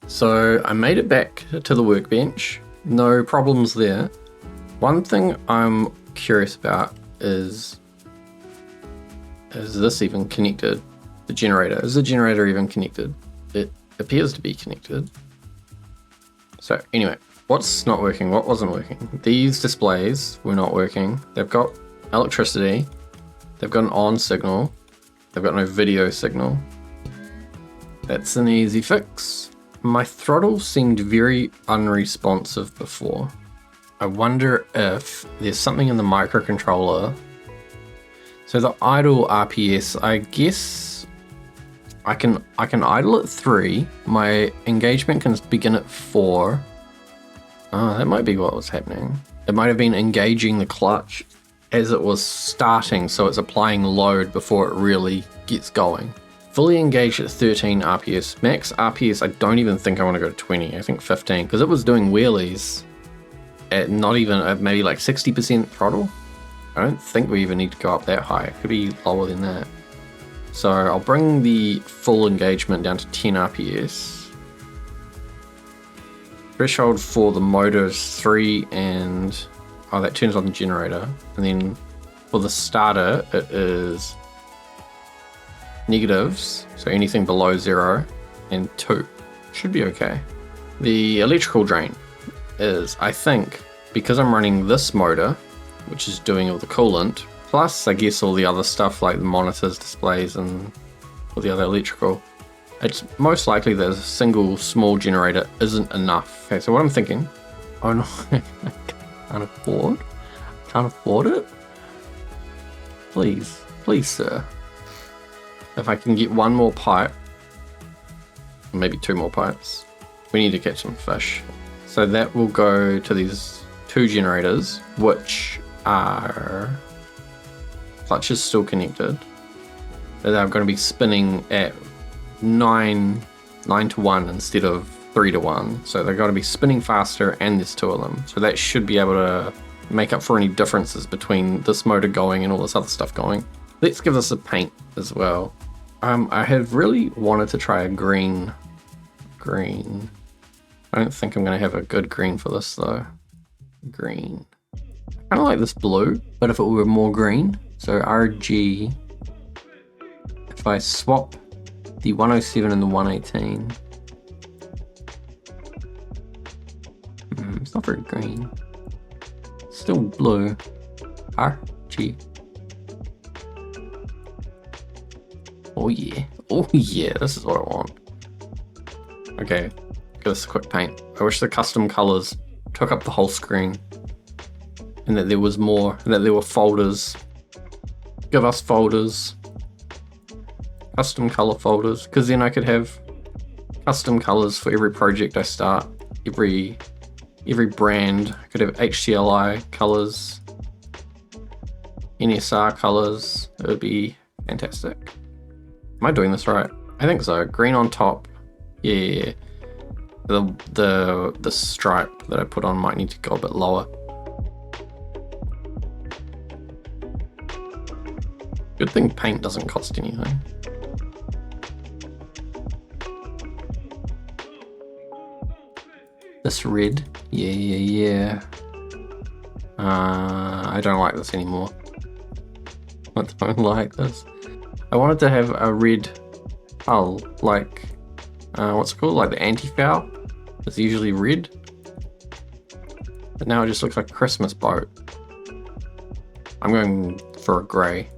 So I made it back to the workbench. No problems there. One thing I'm curious about is this even connected? The generator. Is the generator even connected? It appears to be connected. So anyway, what's not working? What wasn't working? These displays were not working. They've got electricity. They've got an on signal. They've got no video signal. That's an easy fix. My throttle seemed very unresponsive before. I wonder if there's something in the microcontroller. So the idle RPS, I guess I can idle at 3. My engagement can begin at 4. Oh, that might be what was happening. It might have been engaging the clutch as it was starting, so it's applying load before it really gets going. Fully engaged at 13 RPS. Max RPS, I don't even think I want to go to 20. I think 15, because it was doing wheelies at not even at maybe like 60% throttle. I don't think we even need to go up that high. It could be lower than that. So I'll bring the full engagement down to 10 RPS. Threshold for the motor is 3 and... oh, that turns on the generator. And then for the starter, it is negatives. So anything below 0 and 2. Should be okay. The electrical drain is, I think, because I'm running this motor, which is doing all the coolant, plus I guess all the other stuff like the monitors, displays, and all the other electrical, it's most likely that a single small generator isn't enough. Okay, so what I'm thinking, oh no, I can't afford it? Please, sir. If I can get one more pipe, maybe 2 more pipes, we need to catch some fish. So that will go to these 2 generators, which are... clutch is still connected. They're going to be spinning at 9 to 1 instead of 3 to 1. So they're going to be spinning faster, and there's 2 of them. So that should be able to make up for any differences between this motor going and all this other stuff going. Let's give this a paint as well. I have really wanted to try a green. I don't think I'm going to have a good green for this though. Green. I kind of like this blue, but if it were more green. So RG, if I swap the 107 and the 118, it's not very green. Still blue. RG. Oh yeah, this is what I want. Okay, give us a quick paint. I wish the custom colors took up the whole screen, and that there was more, and that there were folders. Give us folders, custom color folders, because then I could have custom colors for every project I start, every brand. I could have HCLI colors, NSR colors. It would be fantastic. Am I doing this right? I think so. Green on top. Yeah. The stripe that I put on might need to go a bit lower. Good thing paint doesn't cost anything. This red. Yeah. I don't like this anymore. I don't like this. I wanted to have a red hull, like, what's it called? Like the anti-foul. It's usually red. But now it just looks like a Christmas boat. I'm going for a grey.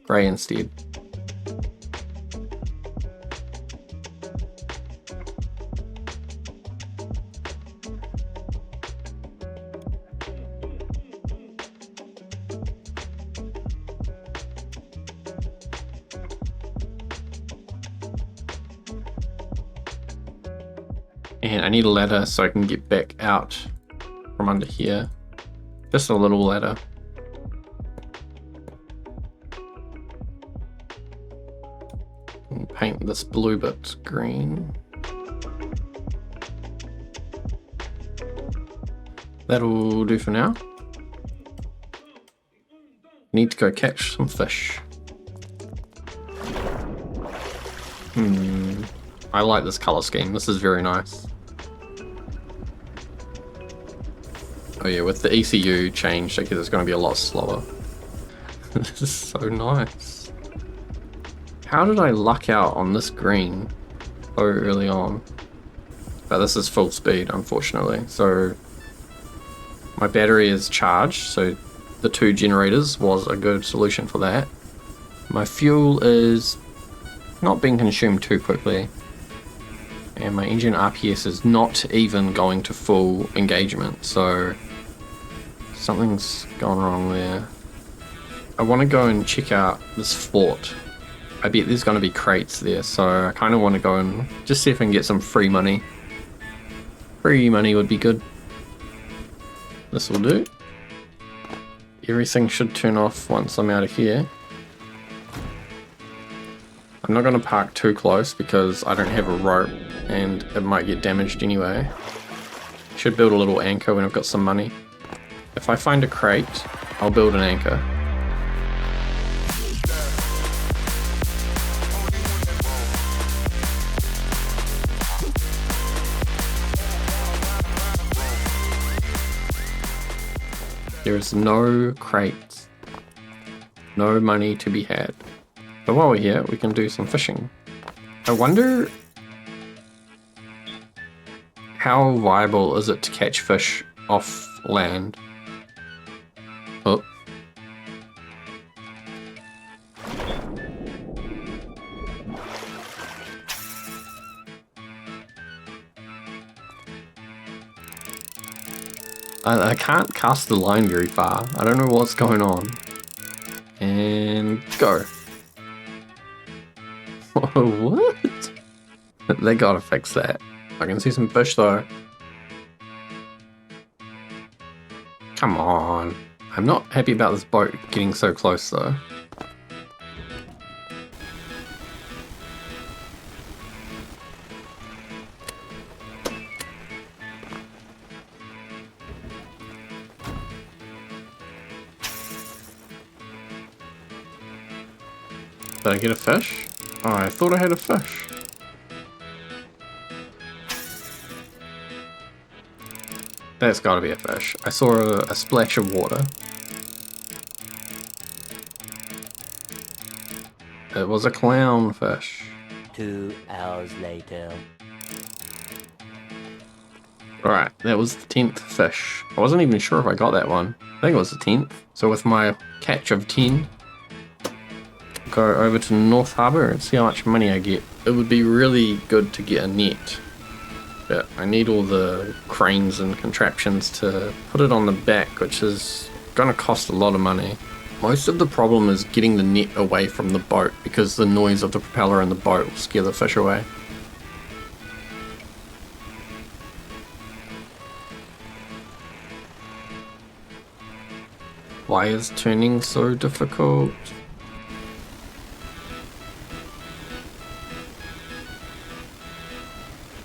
Grey instead. And I need a ladder so I can get back out from under here. Just a little ladder. And paint this blue bit green. That'll do for now. Need to go catch some fish. I like this color scheme. This is very nice. Oh yeah, with the ECU changed, okay, it's going to be a lot slower. This is so nice. How did I luck out on this green so early on? But this is full speed, unfortunately. So my battery is charged, so the 2 generators was a good solution for that. My fuel is not being consumed too quickly. And my engine RPS is not even going to full engagement, so something's gone wrong there. I want to go and check out this fort. I bet there's going to be crates there, so I kind of want to go and just see if I can get some free money. Free money would be good. This will do. Everything should turn off once I'm out of here. I'm not going to park too close because I don't have a rope and it might get damaged anyway. Should build a little anchor when I've got some money. If I find a crate, I'll build an anchor. There is no crates. No money to be had. But while we're here, we can do some fishing. I wonder how viable is it to catch fish off land? Oh. I can't cast the line very far. I don't know what's going on. And go. What? They gotta fix that. I can see some fish though. Come on. I'm not happy about this boat getting so close though. Did I get a fish? Oh, I thought I had a fish. That's gotta be a fish. I saw a splash of water. It was a clownfish. 2 hours later. Alright, that was the 10th fish. I wasn't even sure if I got that one. I think it was the 10th. So with my catch of 10, go over to North Harbour and see how much money I get. It would be really good to get a net, but I need all the cranes and contraptions to put it on the back, which is gonna cost a lot of money. Most of the problem is getting the net away from the boat because the noise of the propeller in the boat will scare the fish away. Why is turning so difficult?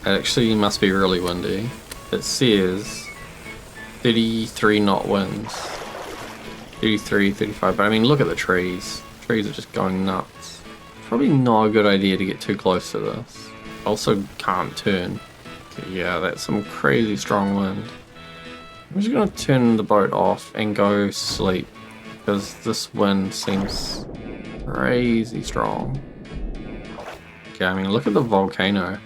It actually must be really windy. It says 33 knot winds. 33, 35, but I mean look at the trees. Trees are just going nuts. Probably not a good idea to get too close to this. Also can't turn. Okay, yeah, that's some crazy strong wind. I'm just gonna turn the boat off and go sleep because this wind seems crazy strong. Okay, I mean look at the volcano.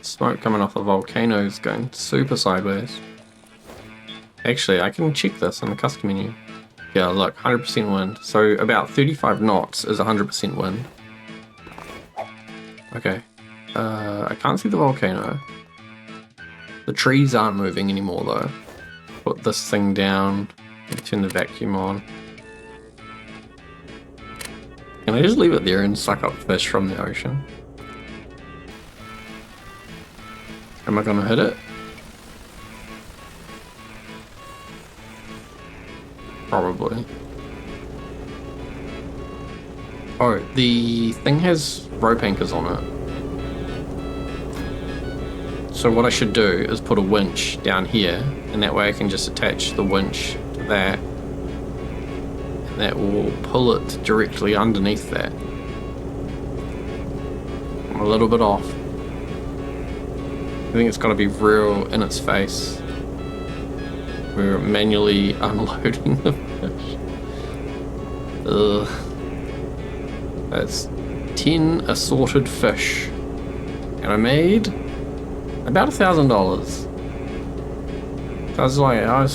Smoke coming off the volcano is going super sideways. Actually, I can check this in the custom menu. Yeah, look, 100% wind. So about 35 knots is 100% wind. Okay. I can't see the volcano. The trees aren't moving anymore though. Put this thing down and turn the vacuum on. Can I just leave it there and suck up fish from the ocean? Am I gonna hit it? Probably. Oh, the thing has rope anchors on it. So what I should do is put a winch down here, and that way I can just attach the winch to that. And that will pull it directly underneath that. I'm a little bit off. I think it's got to be real in its face. We're manually unloading the fish. Ugh. That's 10 assorted fish. And I made about $1,000. I was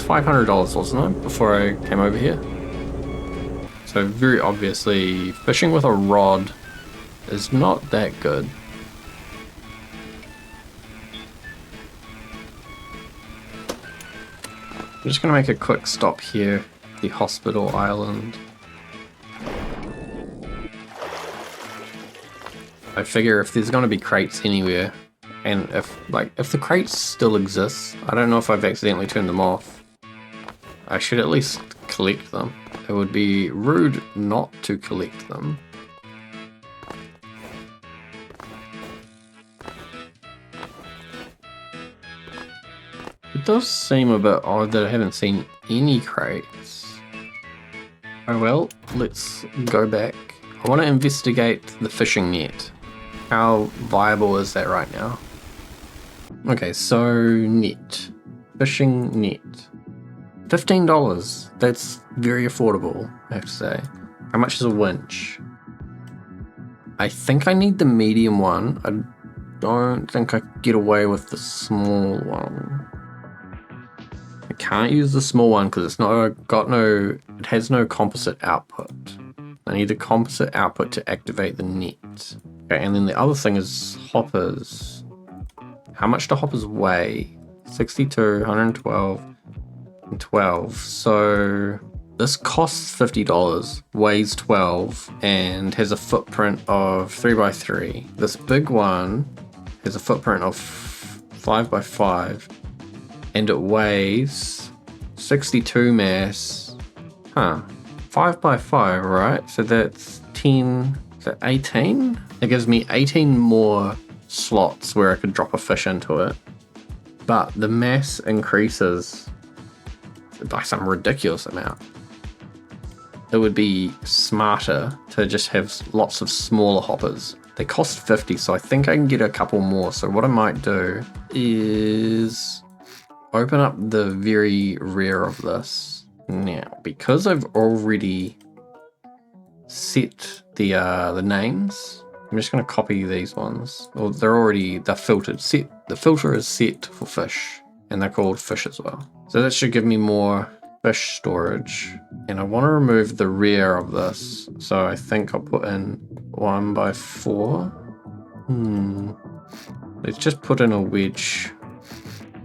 $500, wasn't it, before I came over here? So very obviously, fishing with a rod is not that good. I'm just gonna make a quick stop here, the hospital island. I figure if there's gonna be crates anywhere, and if the crates still exist, I don't know if I've accidentally turned them off, I should at least collect them. It would be rude not to collect them. It does seem a bit odd that I haven't seen any crates. Oh well, let's go back. I want to investigate the fishing net. How viable is that right now? Okay, so net. Fishing net. $15. That's very affordable, I have to say. How much is a winch? I think I need the medium one. I don't think I could get away with the small one. I can't use the small one because it has no composite output. I need the composite output to activate the net. Okay, and then the other thing is hoppers. How much do hoppers weigh? 62, 112, and 12. So this costs $50, weighs 12, and has a footprint of 3x3. This big one has a footprint of 5x5. And it weighs 62 mass. Huh. 5x5, right? So that's 10. Is that 18? It gives me 18 more slots where I could drop a fish into it. But the mass increases by some ridiculous amount. It would be smarter to just have lots of smaller hoppers. They cost 50, so I think I can get a couple more. So what I might do is open up the very rear of this. Now, because I've already set the names, I'm just going to copy these ones. Well, they're filtered. The filter is set for fish, and they're called fish as well. So that should give me more fish storage. And I want to remove the rear of this, so I think I'll put in 1x4. Let's just put in a wedge,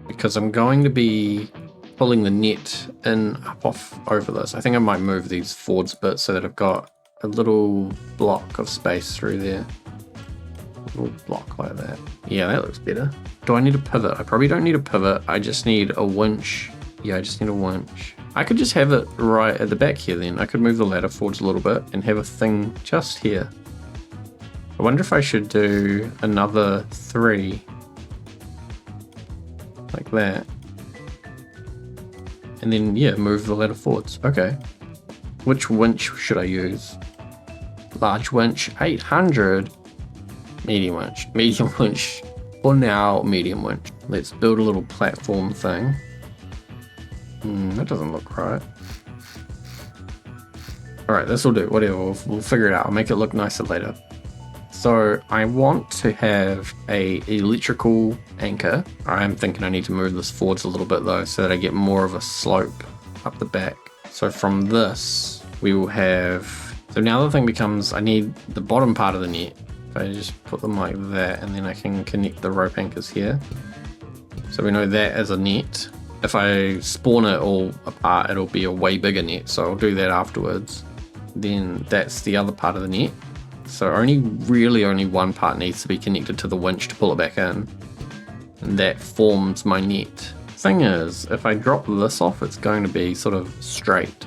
because I'm going to be pulling the net off over this. I think I might move these forwards a bit so that I've got a little block of space through there. A little block like that. Yeah, that looks better. Do I need a pivot? I probably don't need a pivot. I just need a winch. Yeah, I just need a winch. I could just have it right at the back here then. I could move the ladder forwards a little bit and have a thing just here. I wonder if I should do another 3. Like that. And then, yeah, move the ladder forwards. Okay. Which winch should I use? Large winch, 800. Medium winch. Medium winch. For now, medium winch. Let's build a little platform thing. That doesn't look right. Alright, this will do. Whatever. We'll figure it out. I'll make it look nicer later. So I want to have a electrical anchor. I'm thinking I need to move this forwards a little bit though, so that I get more of a slope up the back. So from this, we will have... So now the thing becomes, I need the bottom part of the net. If I just put them like that, and then I can connect the rope anchors here. So we know that as a net. If I spawn it all apart, it'll be a way bigger net, so I'll do that afterwards. Then that's the other part of the net. So only one part needs to be connected to the winch to pull it back in. And that forms my net. Thing is, if I drop this off, it's going to be sort of straight.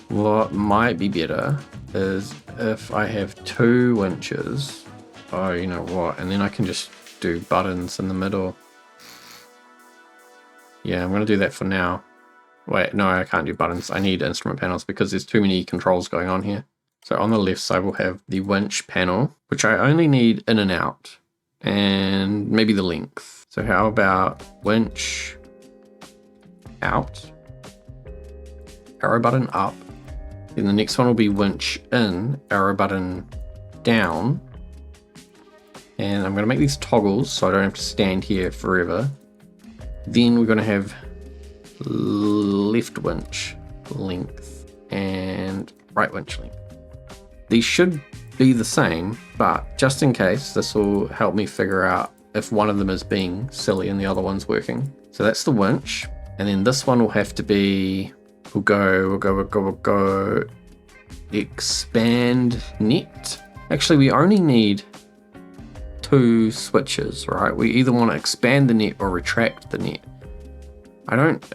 What might be better is if I have 2 winches. Oh, you know what? And then I can just do buttons in the middle. Yeah, I'm going to do that for now. Wait, no, I can't do buttons. I need instrument panels because there's too many controls going on here. So on the left side, we'll have the winch panel, which I only need in and out, and maybe the length. So So how about winch out, arrow button up, then the next one will be winch in, arrow button down, and I'm going to make these toggles so I don't have to stand here forever. Then we're going to have left winch length and right winch length. These should be the same, but just in case, this will help me figure out if one of them is being silly and the other one's working. So that's the winch, and then this one will have to be, we'll go expand net. Actually, we only need 2 switches, right? We either want to expand the net or retract the net.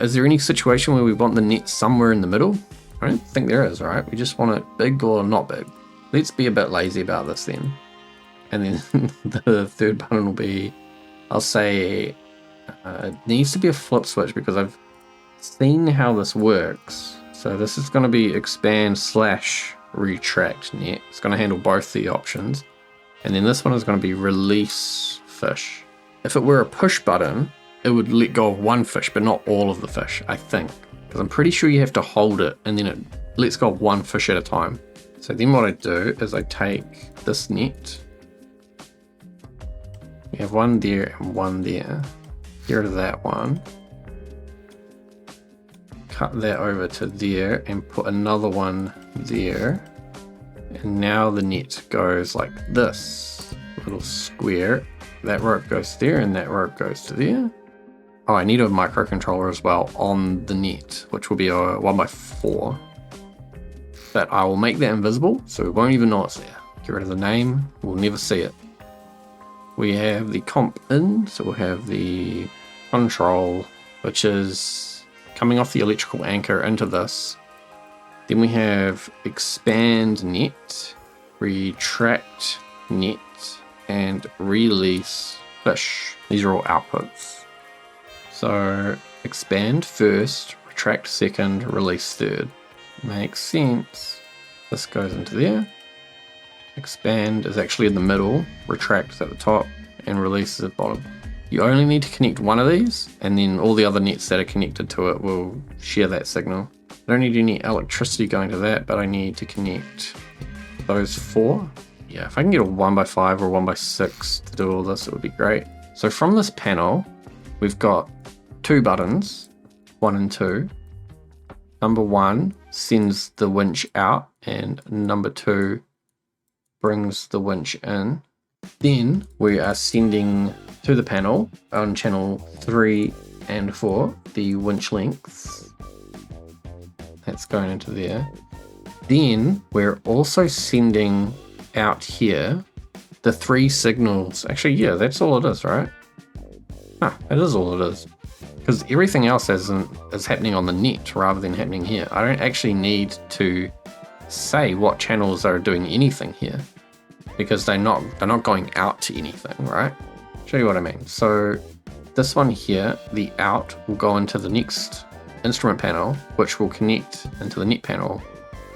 Is there any situation where we want the net somewhere in the middle? I don't think there is, right? We just want it big or not big. Let's be a bit lazy about this then. And then the third button will be, I'll say, it needs to be a flip switch because I've seen how this works. So this is going to be expand / retract net. It's going to handle both the options. And then this one is going to be release fish. If it were a push button, it would let go of one fish, but not all of the fish, I think. Because I'm pretty sure you have to hold it and then it lets go of one fish at a time. So then what I do is I take this net. We have one there and one there. Get rid of that one. Cut that over to there and put another one there. And now the net goes like this. Little square. That rope goes there and that rope goes to there. Oh, I need a microcontroller as well on the net, which will be a 1x4. But I will make that invisible, so we won't even know it's there. Get rid of the name, we'll never see it. We have the comp in, so we'll have the control, which is coming off the electrical anchor into this. Then we have expand net, retract net, and release fish. These are all outputs. So expand first, retract second, release third. Makes sense. This goes into there. Expand is actually in the middle, retract is at the top, and release is at the bottom. You only need to connect one of these, and then all the other nets that are connected to it will share that signal. I don't need any electricity going to that, but I need to connect those 4. Yeah, if I can get a 1x5 or 1x6 to do all this, it would be great. So from this panel, we've got 2 buttons, 1 and 2. Number 1 sends the winch out, and number 2 brings the winch in. Then we are sending to the panel on channel 3 and 4 the winch lengths. That's going into there. Then we're also sending out here the 3 signals. Actually, yeah, that's all it is, right? Ah, that is all it is. Because everything else is happening on the net rather than happening here. I don't actually need to say what channels are doing anything here, because they're not going out to anything, right? Show you what I mean. So this one here, the out will go into the next instrument panel, which will connect into the net panel,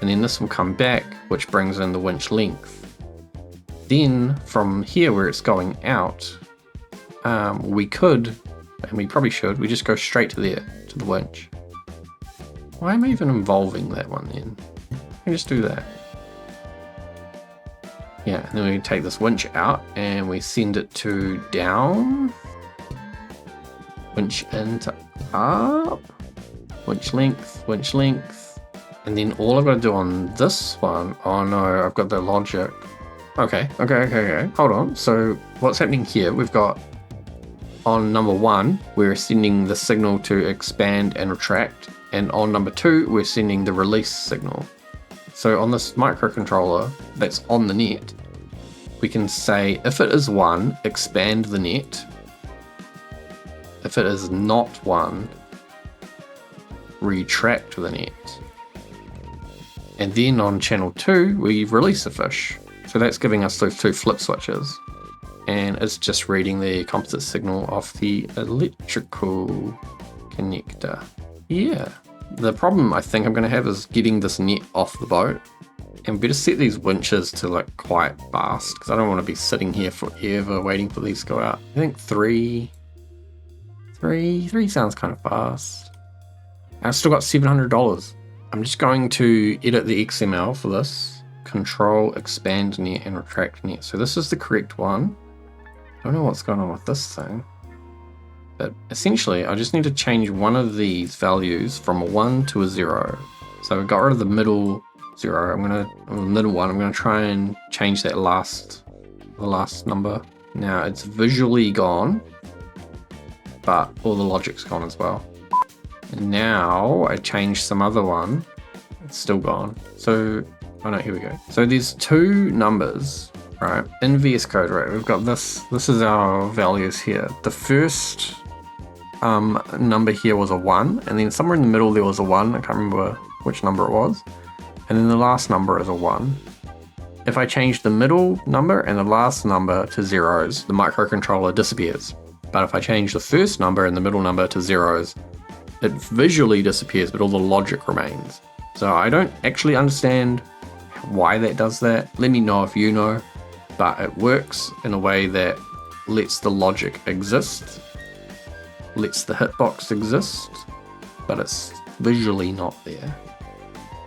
and then this will come back, which brings in the winch length. Then from here where it's going out, we could, and we probably should, we just go straight to there, to the winch. Why am I even involving that one then? I can just do that. Yeah, and then we take this winch out and we send it to down, winch into up, winch length, and then all I've got to do on this one, oh no, I've got the logic. Okay, hold on. So what's happening here, we've got on number 1, we're sending the signal to expand and retract, and on number 2, we're sending the release signal. So on this microcontroller that's on the net, we can say if it is 1, expand the net. If it is not 1, retract the net. And then on channel 2, we release a fish. So that's giving us those 2 flip switches. And it's just reading the composite signal off the electrical connector. Yeah. The problem I think I'm going to have is getting this net off the boat. And better set these winches to like quite fast, because I don't want to be sitting here forever waiting for these to go out. I think 3 Three sounds kind of fast. I've still got $700. I'm just going to edit the XML for this. Control, expand net, and retract net. So this is the correct one. I don't know what's going on with this thing. But essentially, I just need to change one of these values from a 1 to a 0. So I got rid of the middle 0. The middle one, I'm gonna try and change that the last number. Now it's visually gone, but all the logic's gone as well. And now I changed some other one. It's still gone. So, oh no, here we go. So there's two numbers, right? In VS Code, right? We've got this. This is our values here. The first number here was a 1, and then somewhere in the middle there was a 1. I can't remember which number it was. And then the last number is a 1. If I change the middle number and the last number to zeros, the microcontroller disappears. But if I change the first number and the middle number to zeros, it visually disappears, but all the logic remains. So I don't actually understand why that does that. Let me know if you know, but it works in a way that lets the logic exist, lets the hitbox exist, but it's visually not there.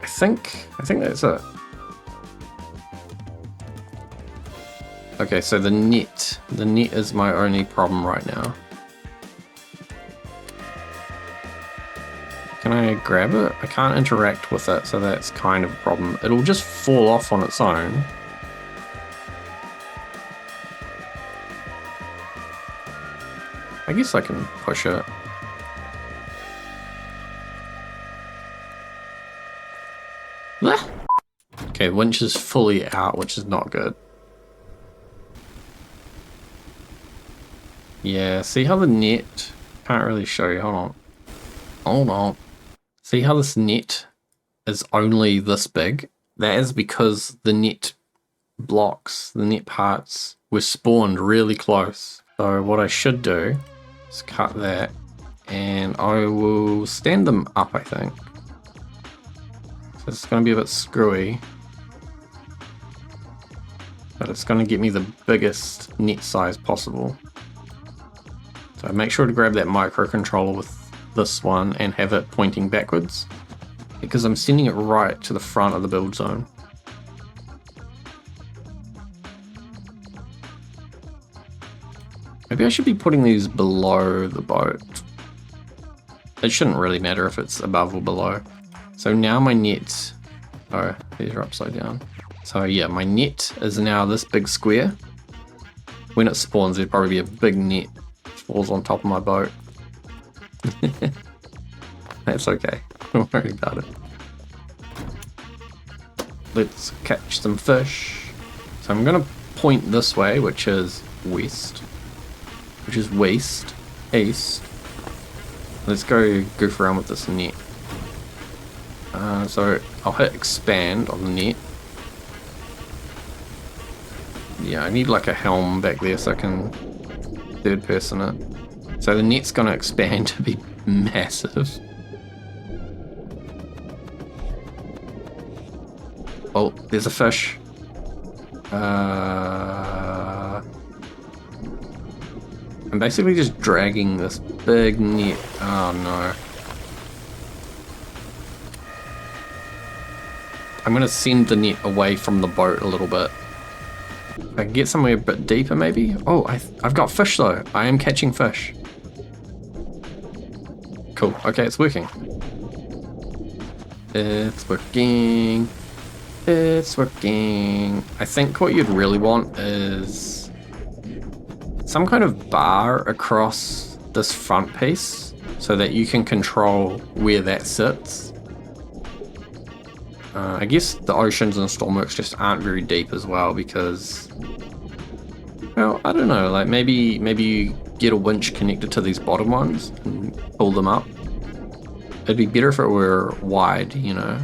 I think that's it. Okay, so the net is my only problem right now. Can I grab it? I can't interact with it, so that's kind of a problem. It'll just fall off on its own. I guess I can push it. Ah! Okay, winch is fully out, which is not good. Yeah, see how the net... Can't really show you, hold on. See how this net is only this big? That is because the net blocks, the net parts, were spawned really close. So what I should do is cut that, and I will stand them up, I think. So it's going to be a bit screwy, but it's going to get me the biggest net size possible. So make sure to grab that microcontroller with this one and have it pointing backwards, because I'm sending it right to the front of the build zone. Maybe I should be putting these below the boat. It shouldn't really matter if it's above or below. So now my net, oh, these are upside down. So yeah, my net is now this big square. When it spawns, there'd probably be a big net falls on top of my boat. That's okay, don't worry about it. Let's catch some fish. So I'm gonna point this way, which is west, east. Let's go goof around with this net. So I'll hit expand on the net. Yeah, I need like a helm back there so I can third person it. So the net's gonna expand to be massive. Oh, there's a fish. I'm basically just dragging this big net. Oh no. I'm gonna send the net away from the boat a little bit. I can get somewhere a bit deeper maybe? Oh, I've got fish though. I am catching fish. Cool, okay, it's working. It's working. It's working. I think what you'd really want is some kind of bar across this front piece so that you can control where that sits. I guess the oceans in Stormworks just aren't very deep as well because, well, I don't know, like maybe you get a winch connected to these bottom ones and pull them up. It'd be better if it were wide, you know,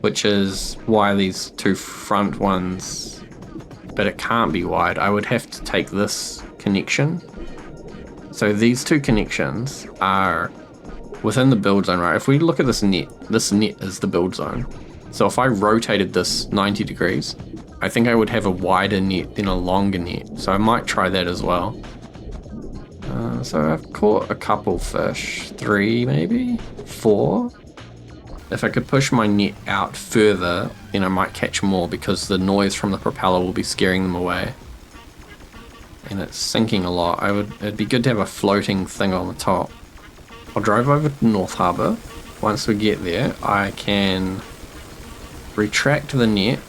which is why these two front ones, but it can't be wide. I would have to take this connection. So these two connections are within the build zone, right? If we look at this net is the build zone. So if I rotated this 90 degrees, I think I would have a wider net than a longer net. So I might try that as well. So I've caught a couple fish, 3 maybe, 4. If I could push my net out further, then I might catch more because the noise from the propeller will be scaring them away. And it's sinking a lot. It'd be good to have a floating thing on the top. I'll drive over to North Harbour. Once we get there, I can retract the net,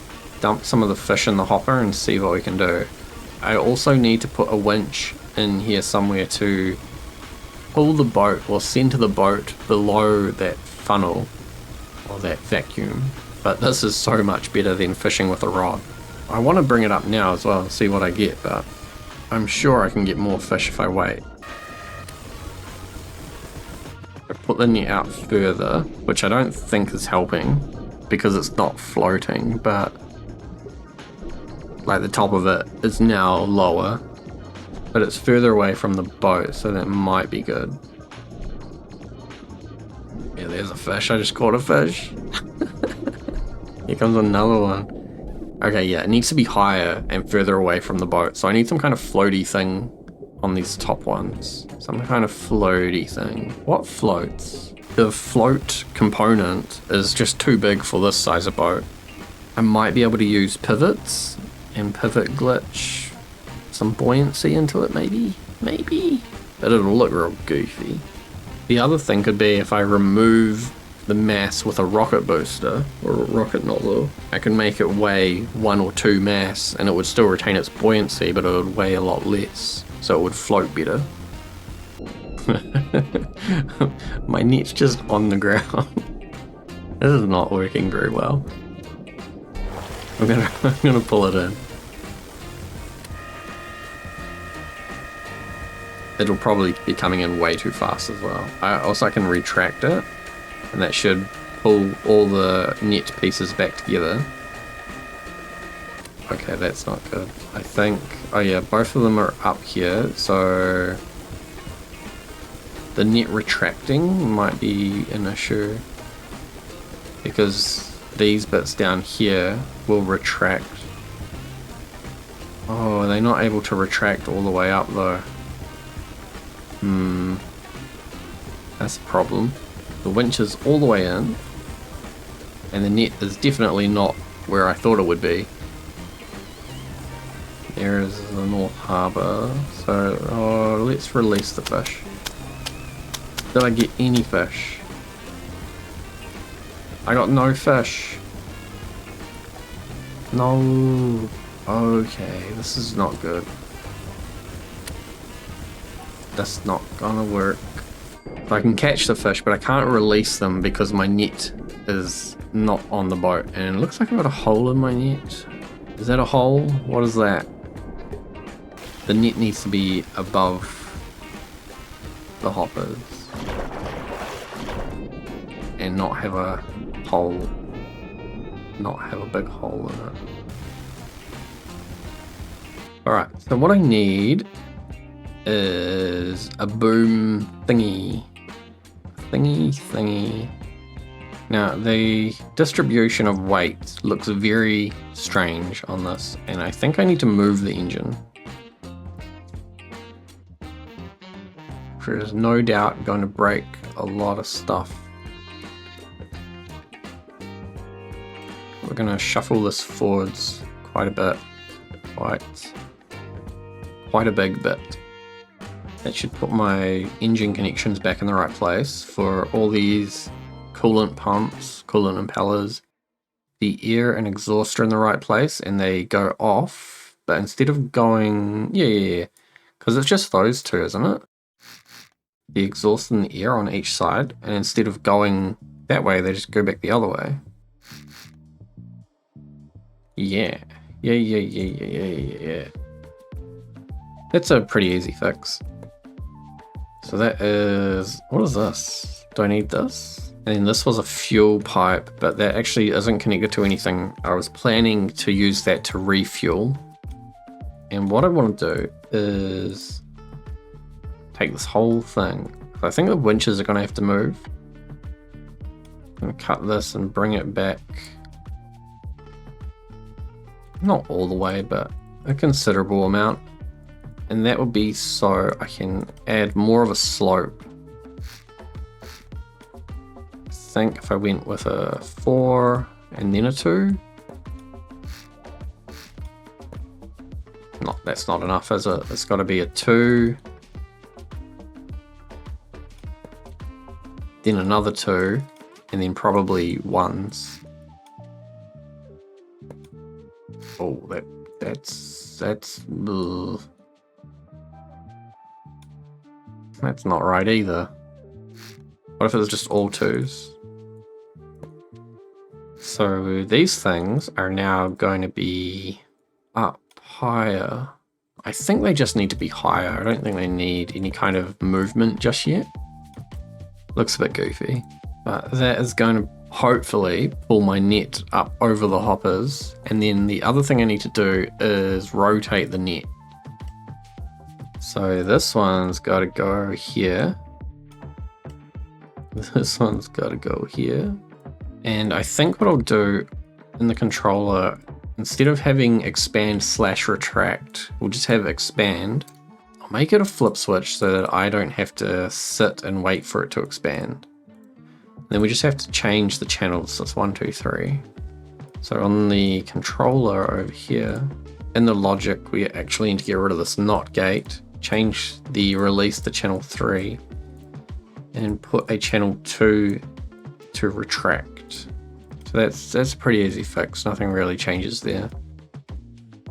dump some of the fish in the hopper and see what we can do. I also need to put a winch in here somewhere to pull the boat or center the boat below that funnel or that vacuum. But this is so much better than fishing with a rod. I want to bring it up now as well and see what I get, but I'm sure I can get more fish if I wait. I put the net out further, which I don't think is helping because it's not floating, but like the top of it is now lower, but it's further away from the boat, so that might be good. Yeah, there's a fish. I just caught a fish. Here comes another one. Okay, yeah, it needs to be higher and further away from the boat, so I need some kind of floaty thing on these top ones. Some kind of floaty thing. What floats? The float component is just too big for this size of boat. I might be able to use pivots and pivot glitch some buoyancy into it, maybe? Maybe? But it'll look real goofy. The other thing could be if I remove the mass with a rocket booster or a rocket nozzle, I can make it weigh 1 or 2 mass and it would still retain its buoyancy, but it would weigh a lot less, so it would float better. My net's just on the ground. This is not working very well. I'm gonna pull it in. It'll probably be coming in way too fast as well. I can retract it, and that should pull all the net pieces back together. Okay, that's not good. I think, oh yeah, both of them are up here, so the net retracting might be an issue because these bits down here will retract. Oh, are they not able to retract all the way up though? That's a problem. The winch is all the way in, and the net is definitely not where I thought it would be. There is the North Harbour, so let's release the fish. Did I get any fish? I got no fish. No. Okay, this is not good. That's not gonna work. I can catch the fish, but I can't release them because my net is not on the boat. And it looks like I've got a hole in my net. Is that a hole? What is that? The net needs to be above the hoppers and not have a hole, not have a big hole in it. Alright, so what I need is a boom thingy. Now the distribution of weight looks very strange on this, and I think I need to move the engine. There's no doubt going to break a lot of stuff. We're going to shuffle this forwards quite a bit, quite a big bit. That should put my engine connections back in the right place for all these coolant pumps, coolant impellers. The air and exhaust are in the right place and they go off, but instead of going, yeah, because it's just those two, isn't it? The exhaust and the air on each side, and instead of going that way, they just go back the other way. Yeah. It's a pretty easy fix. So that is, what is this? Do I need this? And this was a fuel pipe, but that actually isn't connected to anything. I was planning to use that to refuel. And what I want to do is take this whole thing. I think the winches are going to have to move. I'm going to cut this and bring it back. Not all the way, but a considerable amount. And that would be so I can add more of a slope. I think if I went with a 4 and then a 2. That's not enough, is it? It's got to be a 2. Then another 2. And then probably 1s. Oh, that's ugh. That's not right either. What if it was just all 2s? So these things are now going to be up higher. I think they just need to be higher. I don't think they need any kind of movement just yet. Looks a bit goofy, but that is going to hopefully pull my net up over the hoppers. And then the other thing I need to do is rotate the net. So this one's got to go here. This one's got to go here. And I think what I'll do in the controller, instead of having expand/retract, we'll just have expand. I'll make it a flip switch so that I don't have to sit and wait for it to expand. Then we just have to change the channels. So it's 1, 2, 3. So on the controller over here, in the logic, we actually need to get rid of this NOT gate, change the release to channel 3, and put a channel 2 to retract. So that's a pretty easy fix. Nothing really changes there.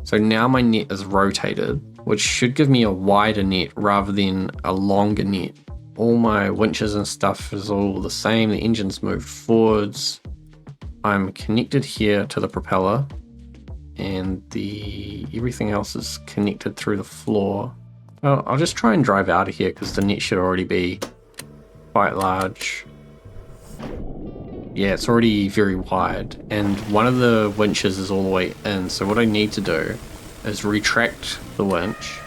So now my net is rotated, which should give me a wider net rather than a longer net. All my winches and stuff is all the same. The engine's moved forwards. I'm connected here to the propeller, and everything else is connected through the floor. Well, I'll just try and drive out of here because the net should already be quite large. Yeah, it's already very wide, and one of the winches is all the way in. So what I need to do is retract the winch.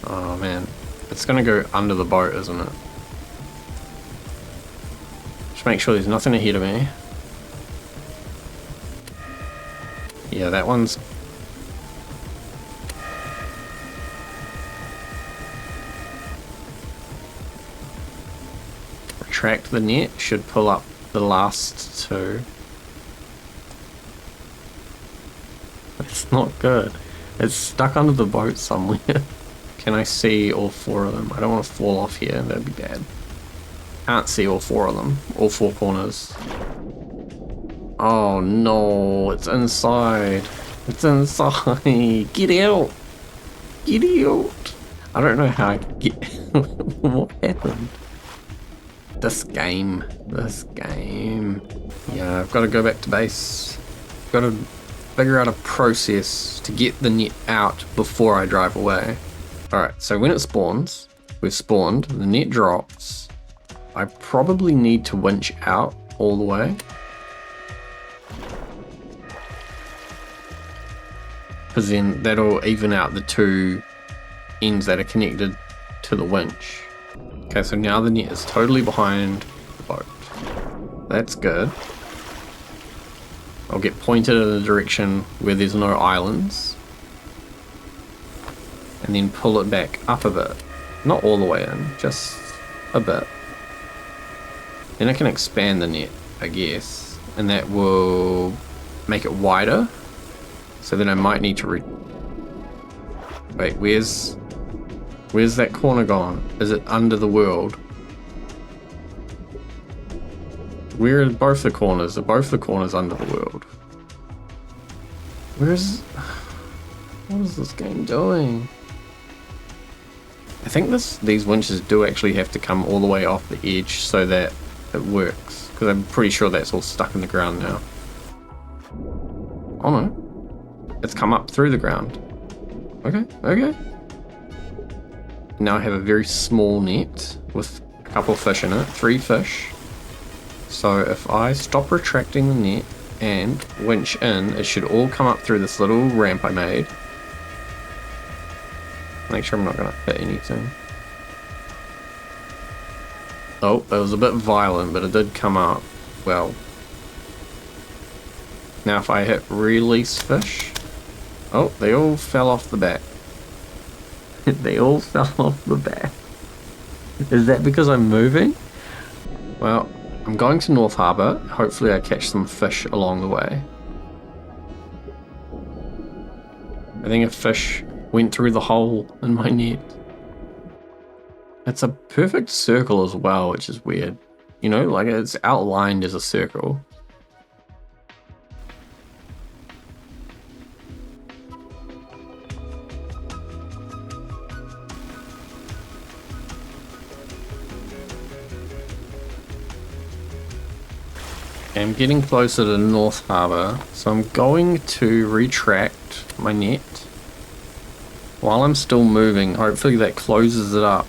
Oh man, it's gonna go under the boat, isn't it? Just make sure there's nothing ahead of me. Yeah, that one's... Retract the net, should pull up the last 2. It's not good. It's stuck under the boat somewhere. Can I see all 4 of them? I don't want to fall off here, that'd be bad. Can't see all 4 of them, all 4 corners. Oh no, it's inside. It's inside. Get out. Get out. I don't know how I could get... What happened? This game. Yeah, I've got to go back to base. Got to figure out a process to get the net out before I drive away. Alright, so when it spawns, we've spawned, the net drops. I probably need to winch out all the way. Because then that'll even out the 2 ends that are connected to the winch. Okay, so now the net is totally behind the boat. That's good. I'll get pointed in the direction where there's no islands. And then pull it back up a bit. Not all the way in, just a bit. Then I can expand the net, I guess. And that will make it wider. So then I might need to Wait, where's that corner gone? Is it under the world? Where are both the corners? Are both the corners under the world? What is this game doing? I think these winches do actually have to come all the way off the edge so that it works. Because I'm pretty sure that's all stuck in the ground now. Oh no. It's come up through the ground. Okay. Now I have a very small net with a couple of fish in it, 3 fish. So if I stop retracting the net and winch in, it should all come up through this little ramp I made. Make sure I'm not going to hit anything. Oh, it was a bit violent, but it did come up well. Now if I hit release fish, oh, they all fell off the back. They all fell off the back. Is that because I'm moving? Well, I'm going to North Harbour. Hopefully I catch some fish along the way. I think a fish went through the hole in my net. It's a perfect circle as well, which is weird. You know, like it's outlined as a circle. I'm getting closer to North Harbour, so I'm going to retract my net. While I'm still moving, hopefully that closes it up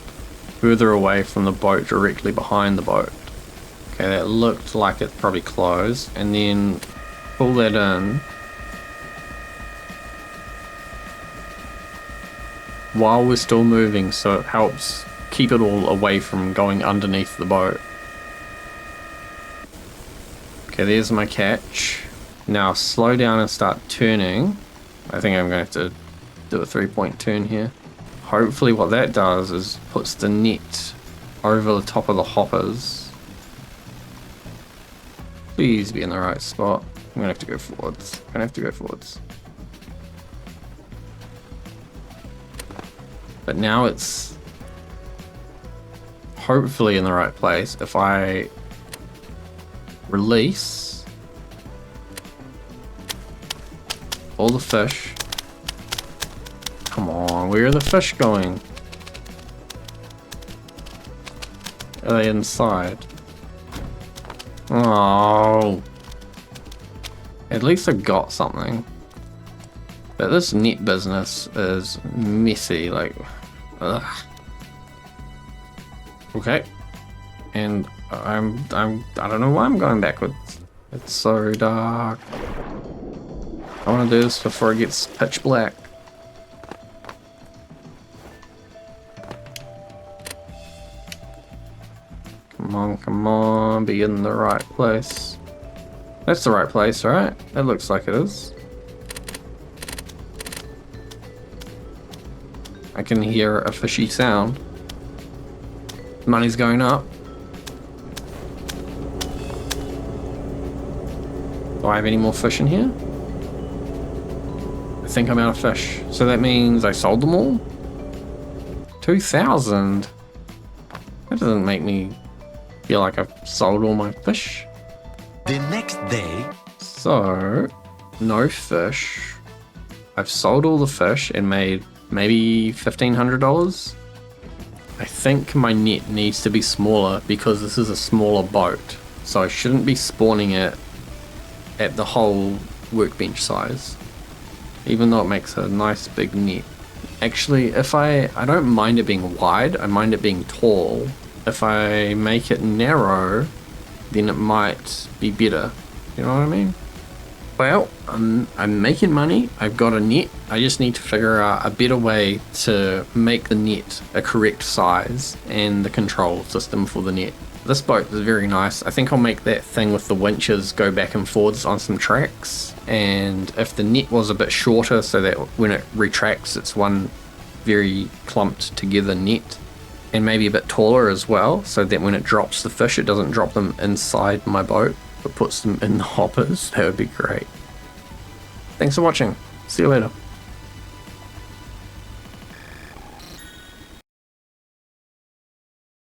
further away from the boat, directly behind the boat. Okay, that looked like it probably closed, and then pull that in. While we're still moving, so it helps keep it all away from going underneath the boat. Okay, there's my catch. Now slow down and start turning. I think I'm going to have to do a 3-point turn here. Hopefully what that does is puts the net over the top of the hoppers. Please be in the right spot. I'm going to have to go forwards. But now it's hopefully in the right place. If I release all the fish. Come on, where are the fish going? Are they inside? Oh, at least I got something. But this net business is messy, like, ugh. Okay. And I don't know why I'm going backwards. It's so dark. I want to do this before it gets pitch black. Come on, be in the right place. That's the right place, right? It looks like it is. I can hear a fishy sound. Money's going up. Do I have any more fish in here? I think I'm out of fish. So that means I sold them all? 2,000? That doesn't make me feel like I've sold all my fish. The next day... So, no fish. I've sold all the fish and made maybe $1,500. I think my net needs to be smaller because this is a smaller boat. So I shouldn't be spawning it at the whole workbench size, even though it makes a nice big net. Actually, if I don't mind it being wide, I mind it being tall. If I make it narrow, then it might be better. You know what I mean? Well, I'm making money. I've got a net. I just need to figure out a better way to make the net a correct size and the control system for the net. This boat is very nice. I think I'll make that thing with the winches go back and forwards on some tracks. And if the net was a bit shorter so that when it retracts, it's one very clumped together net. And maybe a bit taller as well, so that when it drops the fish, it doesn't drop them inside my boat, but puts them in the hoppers. That would be great. Thanks for watching. See you later.